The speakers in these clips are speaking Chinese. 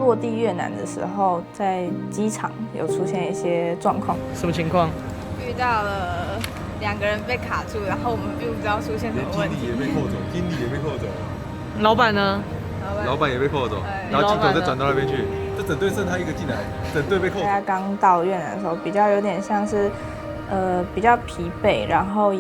落地越南的时候，在机场有出现一些状况。什么情况？遇到了2个人被卡住，然后我们并不知道出现什么问题。经理也被扣走，经理也被扣走，老板呢？老板也被扣走，然后镜头再转到那边去，这整队剩他一个进来，整队被扣走。大家刚到越南的时候，比较有点像是，比较疲惫，然后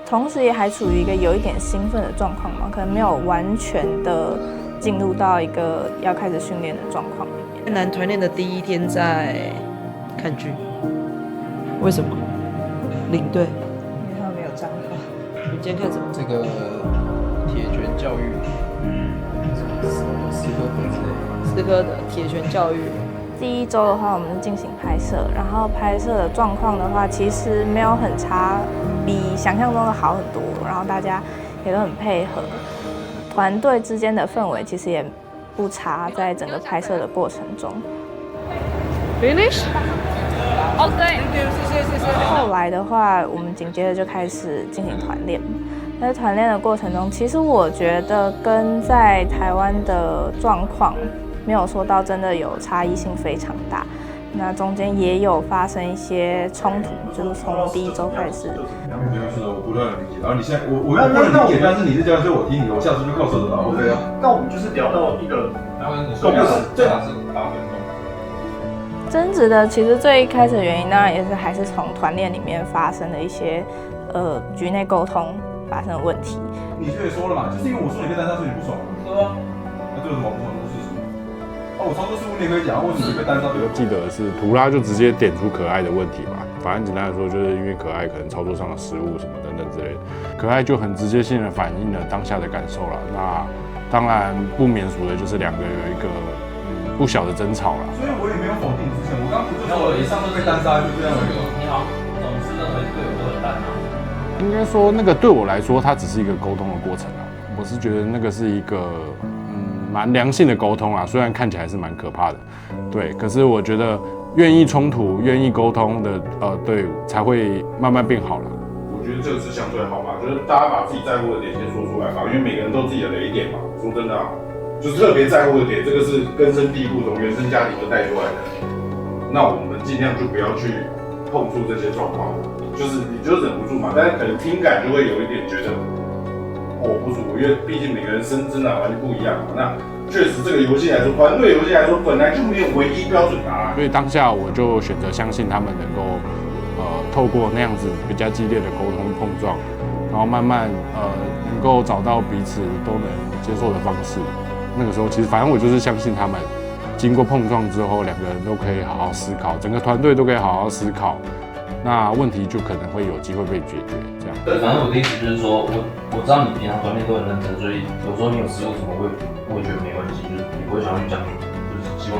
同时也还处于一个有一点兴奋的状况嘛，可能没有完全的进入到一个要开始训练的状况里面。越南团练的第1天在看剧，为什么？领队，因为他们没有账号。你今天看什么？这个铁拳教育，斯科德之类，斯科的铁拳教育。第1周的话，我们是进行拍摄，然后拍摄的状况的话，其实没有很差，比想象中的好很多。然后大家也都很配合，团队之间的氛围其实也不差，在整个拍摄的过程中。Finish？ 哦，对，谢谢。后来的话，我们紧接着就开始进行团练。在团练的过程中，其实我觉得跟在台湾的状况没有说到真的有差异性非常大。那中间也有发生一些冲突，就是从第1周开始。就是我不断的理解，然后你现在我不能理解，但是你是这样，所以我听你，我下次就靠手指头 ，OK 啊？那我们就是聊到一个都不是，最好是8分钟。争执的其实最一开始的原因，当然也是还是从团练里面发生的一些局内沟通发生的问题。你就也说了嘛，就是因为我说你被单杀，所以你不爽。对啊。那这有什么不爽的事实？我操作失误你也可以讲，为什么你被单杀？我记得是图拉就直接点出可爱的问题嘛，反正简单来说，就是因为可爱可能操作上的失误什么等等之类的，可爱就很直接性的反映了当下的感受了。那当然不免俗的就是2个有一个不小的争吵了。所以我也没有否定之前，我刚不就说了，以上都被单杀，就这样而已吗？你好，总是认为队友都很烂吗？应该说那个对我来说，它只是一个沟通的过程啊。我是觉得那个是一个蛮良性的沟通啊，虽然看起来是蛮可怕的，对。可是我觉得愿意冲突、愿意沟通的队伍才会慢慢变好了。我觉得这个是相对好吧，就是大家把自己在乎的点先说出来吧，因为每个人都有自己的雷点嘛。说真的啊，就是特别在乎的点，这个是根深蒂固，从原生家庭都带出来的。那我们尽量就不要去碰触这些状况，就是你就忍不住嘛，但是可能听感就会有一点觉得不舒服，因为毕竟每个人生长环境不一样嘛。那确实这个游戏来说，团队游戏来说，本来就没有唯一标准答案。所以当下我就选择相信他们能够透过那样子比较激烈的沟通碰撞，然后慢慢能够找到彼此都能接受的方式。那个时候其实反正我就是相信他们，经过碰撞之后，2个人都可以好好思考，整个团队都可以好好思考，那问题就可能会有机会被解决。这样。对，反正我的意思就是说，我知道你平常团练都很认真，所以有时候你有失误什么，我也觉得没关系，就是你不会想要去讲，就是希望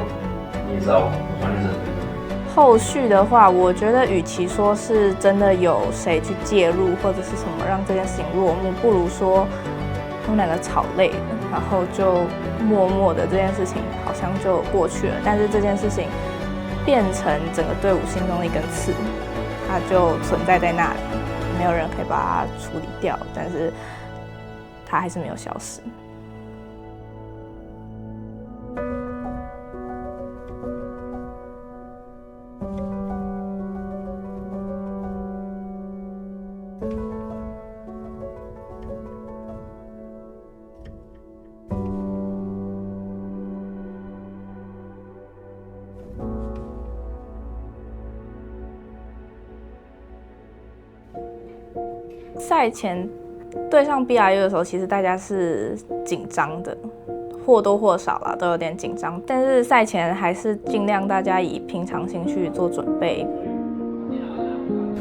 你也知道我团练是很认真。后续的话，我觉得与其说是真的有谁去介入或者是什么让这件事情落幕，不如说他们2个吵累了，然后就默默的这件事情好像就过去了。但是这件事情变成整个队伍心中的一根刺，它就存在在那里，没有人可以把它处理掉，但是它还是没有消失。赛前对上 BRU 的时候，其实大家是紧张的，或多或少啦都有点紧张。但是赛前还是尽量大家以平常心去做准备。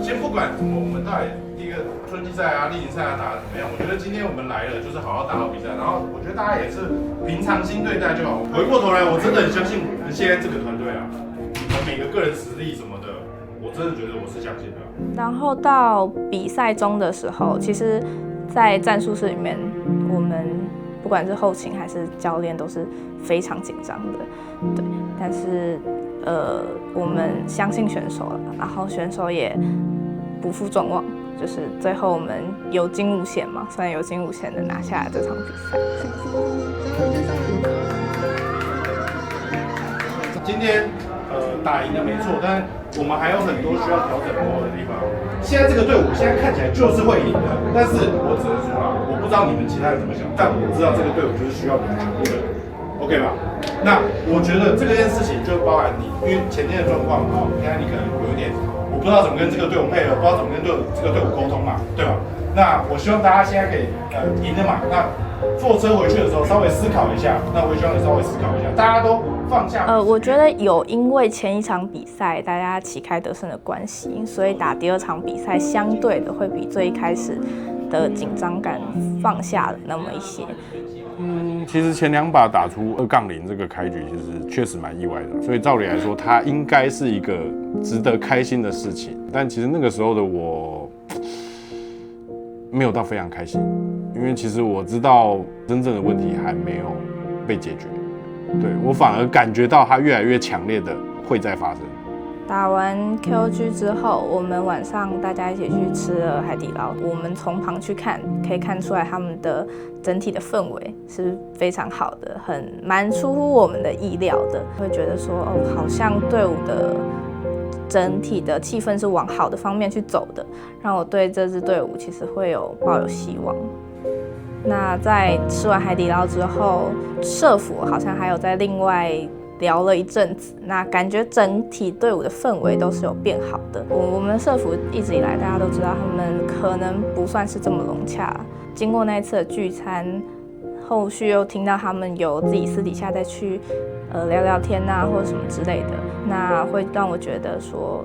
先不管我们到底第一个春季赛啊、例行赛啊打得怎么样，我觉得今天我们来了就是好好打好比赛，然后我觉得大家也是平常心对待就好。回过头来，我真的很相信我们现在这个团队啊，你们每个个人实力什么的，我真的觉得我是相信的。然后到比赛中的时候，其实，在战术室里面，我们不管是后勤还是教练都是非常紧张的，对。但是我们相信选手了，然后选手也不负众望，就是最后我们有惊无险嘛，虽然有惊无险的拿下了这场比赛。今天打赢了没错，但我们还有很多需要调整过的地方。现在这个队伍现在看起来就是会赢的，但是我只能说啦，我不知道你们其他人怎么想，但我知道这个队伍就是需要你们全部人 ，OK 吧？那我觉得这件事情就包含你，因为前天的状况啊，现在你可能有一点，我不知道怎么跟这个队伍配合，不知道怎么跟这个队伍沟通嘛，对吧？那我希望大家现在可以赢了嘛，那坐车回去的时候稍微思考一下，那我也希望你稍微思考一下，大家都放下。我觉得有因为前一场比赛大家旗开得胜的关系，所以打第二场比赛相对的会比最一开始的紧张感放下了那么一些。其实前2把打出2-0这个开局，其实确实蛮意外的，所以照理来说，它应该是一个值得开心的事情。但其实那个时候的我没有到非常开心，因为其实我知道真正的问题还没有被解决，对，我反而感觉到它越来越强烈的会再发生。打完 KOG 之后，我们晚上大家一起去吃了海底捞。我们从旁去看，可以看出来他们的整体的氛围是非常好的，蛮出乎我们的意料的。会觉得说，好像队伍的整体的气氛是往好的方面去走的，让我对这支队伍其实会抱有希望。那在吃完海底捞之后，社服好像还有在另外聊了一阵子，那感觉整体队伍的氛围都是有变好的。我们社服一直以来大家都知道他们可能不算是这么融洽，经过那一次的聚餐，后续又听到他们有自己私底下再去聊聊天啊或者什么之类的，那会让我觉得说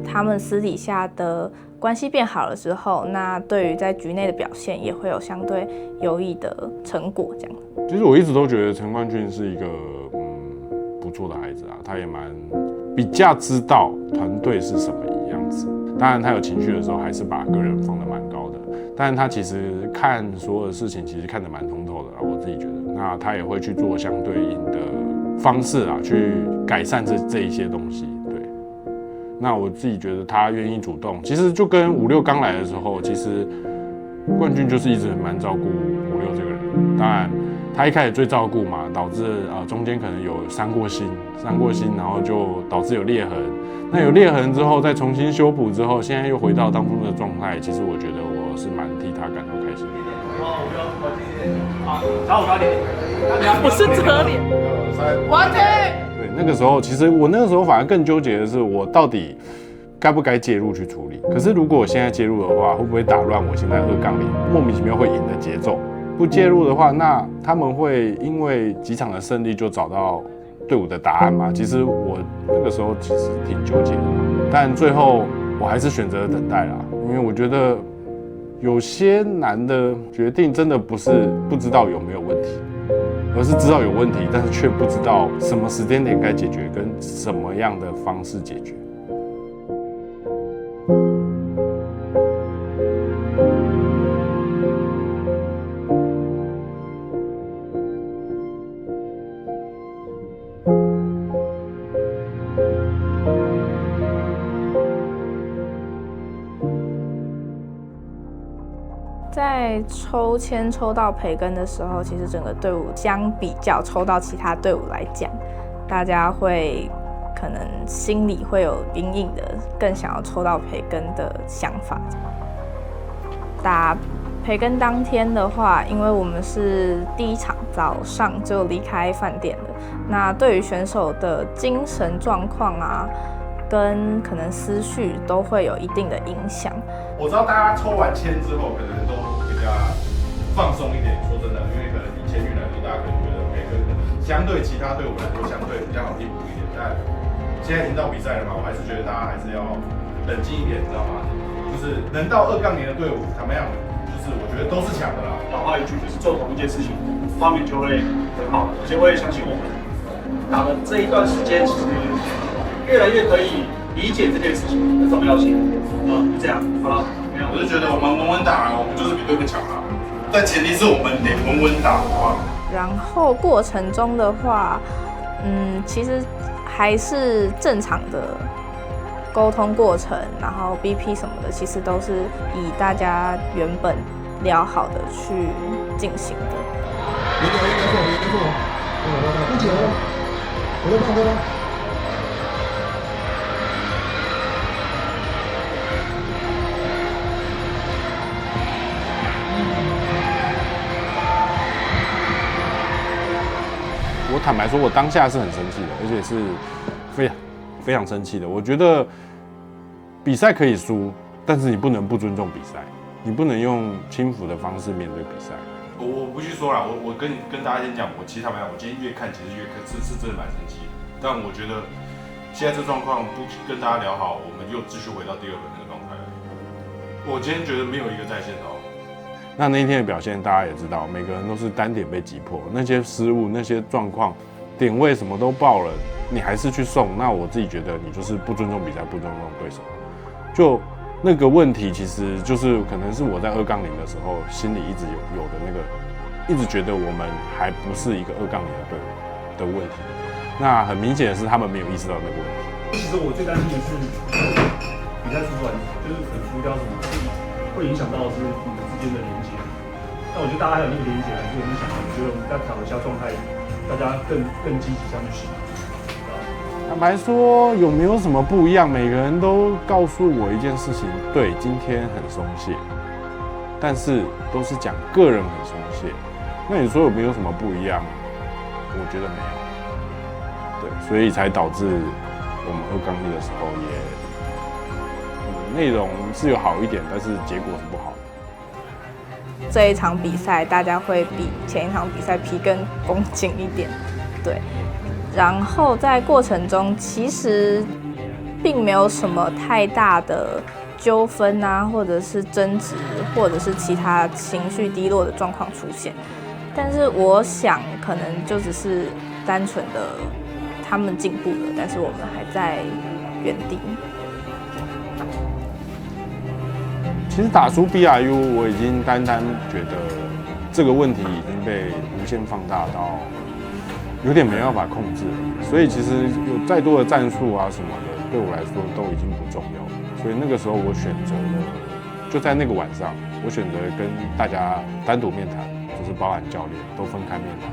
他们私底下的关系变好了之后，那对于在局内的表现也会有相对优异的成果。这样，其实我一直都觉得陈冠俊是一个不错的孩子啊，他也比较知道团队是什么样子。当然，他有情绪的时候，还是把个人放得蛮高的。但是他其实看所有的事情，其实看得蛮通透的啊，我自己觉得。那他也会去做相对应的方式啊，去改善这一些东西。对，那我自己觉得他愿意主动，其实就跟56刚来的时候，其实冠军就是一直蛮照顾56这个人。当然。他一开始最照顾嘛，导致中间可能有伤过心，然后就导致有裂痕。那有裂痕之后，再重新修补之后，现在又回到当初的状态。其实我觉得我是蛮替他感到开心的。找我高点，不是遮脸。完成。对，那个时候其实我那个时候反而更纠结的是，我到底该不该介入去处理？可是如果我现在介入的话，会不会打乱我现在2-0莫名其妙会赢的节奏？不介入的话，那他们会因为几场的胜利就找到队伍的答案吗？其实我那个时候其实挺纠结的，但最后我还是选择了等待啦，因为我觉得有些难的决定真的不是不知道有没有问题，而是知道有问题，但是却不知道什么时间点该解决，跟什么样的方式解决。在抽签抽到培根的时候，其实整个队伍相比较抽到其他队伍来讲，大家会可能心里会有隐隐的更想要抽到培根的想法。打培根当天的话，因为我们是第一场早上就离开饭店了，那对于选手的精神状况啊，跟可能思绪都会有一定的影响。我知道大家抽完签之后，可能都比较放松一点。说真的，因为可能以签运来说，大家可能觉得培根可能相对其他队伍来说，相对比较好替补一点。但现在已经到比赛了嘛，我还是觉得大家还是要冷静一点，你知道吗？就是能到2-0的队伍，怎么样？就是我觉得都是强的啦。老话一句，就是做同一件事情，方面就会很好。首先我也相信我们打的这一段时间，其实越来越可以理解这件事情的重要性。就这样，好了。我就觉得我们稳稳打，我们就是比对面强啊。但前提是我们得稳稳打，好不好？然后过程中的话，其实还是正常的沟通过程，然后 BP 什么的，其实都是以大家原本聊好的去进行的。不解哦，我在放歌吗？坦白说，我当下是很生气的，而且是非常生气的。我觉得比赛可以输，但是你不能不尊重比赛，你不能用轻浮的方式面对比赛。我不去说了，我跟大家先讲，我其实坦白讲，我今天越看其实越是真的蛮生气的。但我觉得现在这状况不跟大家聊好，我们又继续回到第2轮那个状态了。我今天觉得没有一个在线的。那一天的表现，大家也知道，每个人都是单点被击破，那些失误、那些状况、点位什么都爆了，你还是去送，那我自己觉得你就是不尊重比赛，不尊重对手。就那个问题，其实就是可能是我在2杠0的时候，心里一直有的那个，一直觉得我们还不是一个2杠0的队伍的问题。那很明显的是，他们没有意识到那个问题。其实我最担心的是，比赛输出来就是可能输掉什么，会影响到是你们之间的连接。但我觉得大家还有那个连接，还是有影响的。我觉得我们在调一下状态，大家更积极这样去行。坦白说，有没有什么不一样？每个人都告诉我一件事情，对，今天很松懈，但是都是讲个人很松懈。那你说有没有什么不一样？我觉得没有。对，所以才导致我们2杠1的时候也，内容是有好一点，但是结果是不好的。这一场比赛大家会比前一场比赛皮更绷紧一点，对。然后在过程中，其实并没有什么太大的纠纷啊，或者是争执，或者是其他情绪低落的状况出现。但是我想，可能就只是单纯的他们进步了，但是我们还在原地。其实打输 BRU， 我已经单觉得这个问题已经被无限放大到有点没办法控制了。所以其实有再多的战术啊什么的，对我来说都已经不重要了。所以那个时候我选择了，就在那个晚上，我选择跟大家单独面谈，就是包含教练都分开面谈。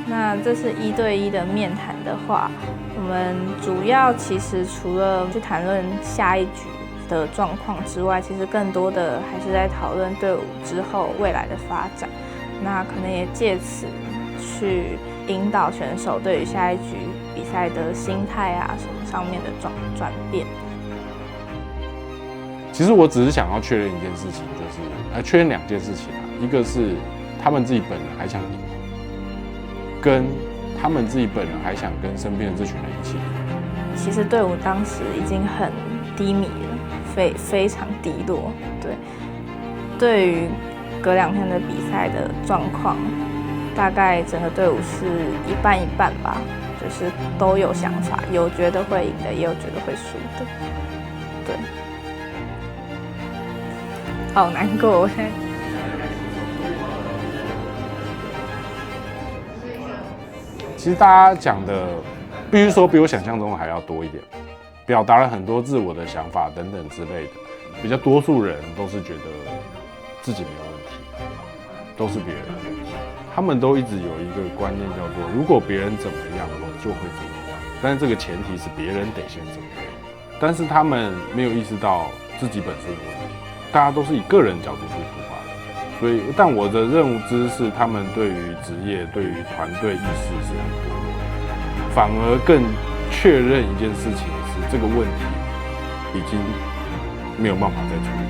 那这是1对1的面谈的话，我们主要其实除了去谈论下一局的状况之外，其实更多的还是在讨论队伍之后未来的发展。那可能也借此去引导选手对于下一局比赛的心态啊什么上面的转变。其实我只是想要确认一件事情，就是确认2件事情啊，一个是他们自己本人还想赢，跟他们自己本人还想跟身边的这群人一起赢。其实队伍当时已经很低迷了，非常低落。对，对于隔2天的比赛的状况，大概整个队伍是一半一半吧，就是都有想法，有觉得会赢的，也有觉得会输的。对，好难过。其实大家讲的，必须说比我想象中的还要多一点，表达了很多自我的想法等等之类的。比较多数人都是觉得自己没有问题，都是别人的问题。他们都一直有一个观念叫做，如果别人怎么样，我就会怎么样。但是这个前提是别人得先怎么样。但是他们没有意识到自己本身的问题，大家都是以个人角度去出发的。所以，但我的认知是，他们对于职业、对于团队意识是很薄弱，反而更确认一件事情是，这个问题已经没有办法再处理。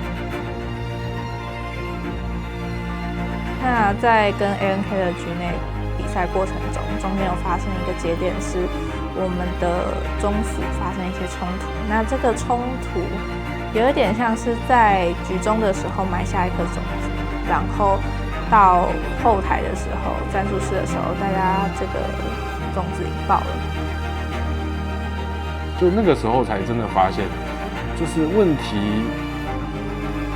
那在跟 ANK 的局内比赛过程中，中间有发生一个节点，是我们的中辅发生一些冲突。那这个冲突有一点像是在局中的时候埋下一颗种子，然后到后台的时候，战术室的时候，大家这个种子引爆了。就那个时候才真的发现，就是问题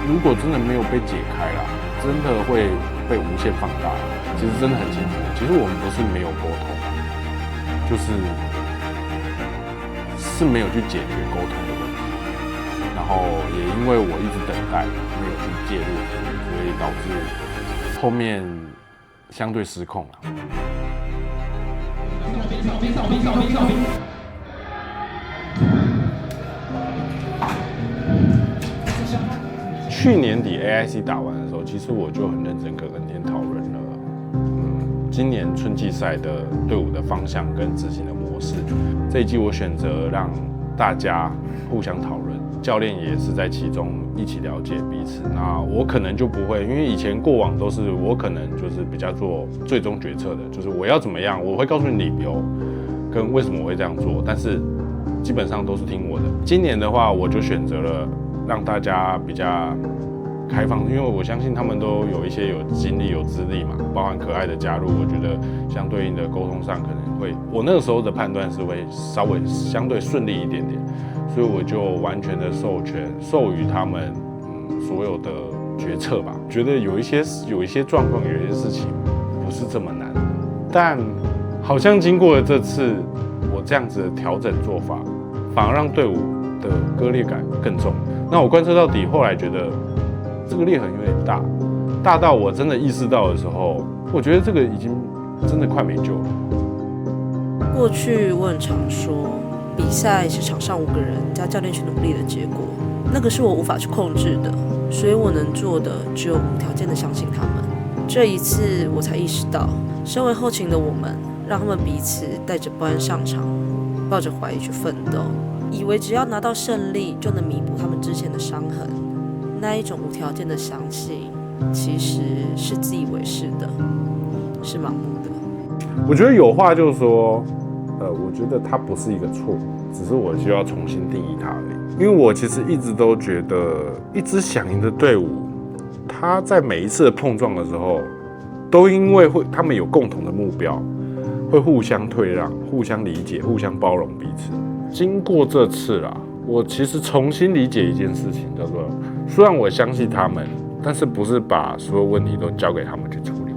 如果真的没有被解开啦，真的会被无限放大。其实真的很清楚，其实我们不是没有沟通，就是没有去解决沟通的问题。然后也因为我一直等待，没有去介入，所以导致后面相对失控了。去年底 AIC 打完的时候，其实我就很认真跟恩天讨论了，今年春季赛的队伍的方向跟执行的模式。这一季我选择让大家互相讨论，教练也是在其中一起了解彼此。那我可能就不会，因为以前过往都是我可能就是比较做最终决策的，就是我要怎么样，我会告诉你理由跟为什么我会这样做，但是基本上都是听我的。今年的话，我就选择了让大家比较开放，因为我相信他们都有一些有经历、有资历嘛，包含可爱的加入，我觉得相对应的沟通上可能会，我那个时候的判断是会稍微相对顺利一点点，所以我就完全的授予他们所有的决策吧。觉得有一些状况，有一些事情不是这么难的，但好像经过了这次我这样子的调整做法，反而让队伍的割裂感更重。那我贯彻到底，后来觉得这个裂痕有点大到我真的意识到的时候，我觉得这个已经真的快没救了。过去我很常说，比赛是场上5个人加教练去努力的结果，那个是我无法去控制的，所以我能做的只有无条件的相信他们。这一次我才意识到，身为后勤的我们，让他们彼此带着不安上场，抱着怀疑去奋斗，以为只要拿到胜利就能弥补他们之前的伤痕。那一种无条件的相信，其实是自以为是的，是盲目的。我觉得有话就说，我觉得它不是一个错，只是我需要重新定义它而已。因为我其实一直都觉得，一支想赢的队伍，他在每一次的碰撞的时候，都因为他们有共同的目标，会互相退让、互相理解、互相包容彼此。经过这次啦，我其实重新理解一件事情，叫做，虽然我相信他们，但是不是把所有问题都交给他们去处理。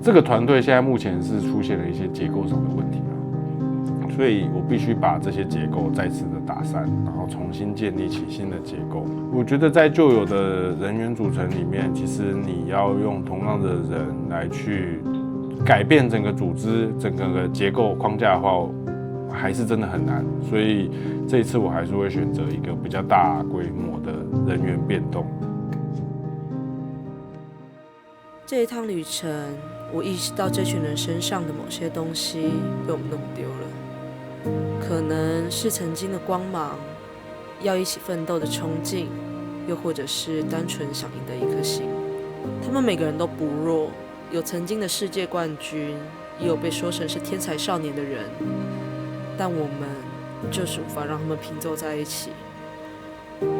这个团队现在目前是出现了一些结构上的问题啦，所以我必须把这些结构再次的打散，然后重新建立起新的结构。我觉得在旧有的人员组成里面，其实你要用同样的人来去改变整个组织、整个结构框架的话，还是真的很难。所以这一次我还是会选择一个比较大规模的人员变动。这一趟旅程，我意识到这群人身上的某些东西被我们弄丢了，可能是曾经的光芒，要一起奋斗的冲劲，又或者是单纯想赢的一颗心。他们每个人都不弱，有曾经的世界冠军，也有被说成是天才少年的人，但我们就是无法让他们拼凑在一起。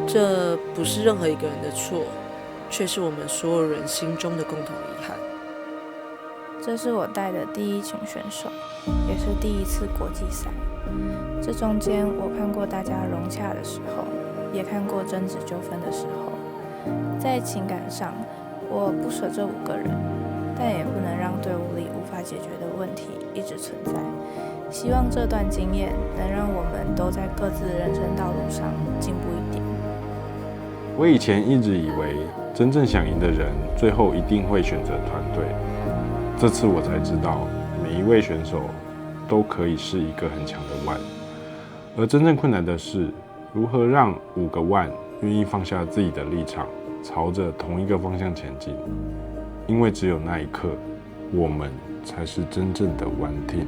这不是任何一个人的错，却是我们所有人心中的共同遗憾。这是我带的第1群选手，也是第1次国际赛。这中间我看过大家融洽的时候，也看过争执纠纷的时候。在情感上，我不舍这5个人，但也不能让队伍里无法解决的问题一直存在。希望这段经验能让我们都在各自人生道路上进步一点。我以前一直以为，真正想赢的人最后一定会选择团队。这次我才知道，每一位选手都可以是一个很强的腕，而真正困难的是，如何让5个腕愿意放下自己的立场，朝着同一个方向前进。因为只有那一刻，我们才是真正的One Team。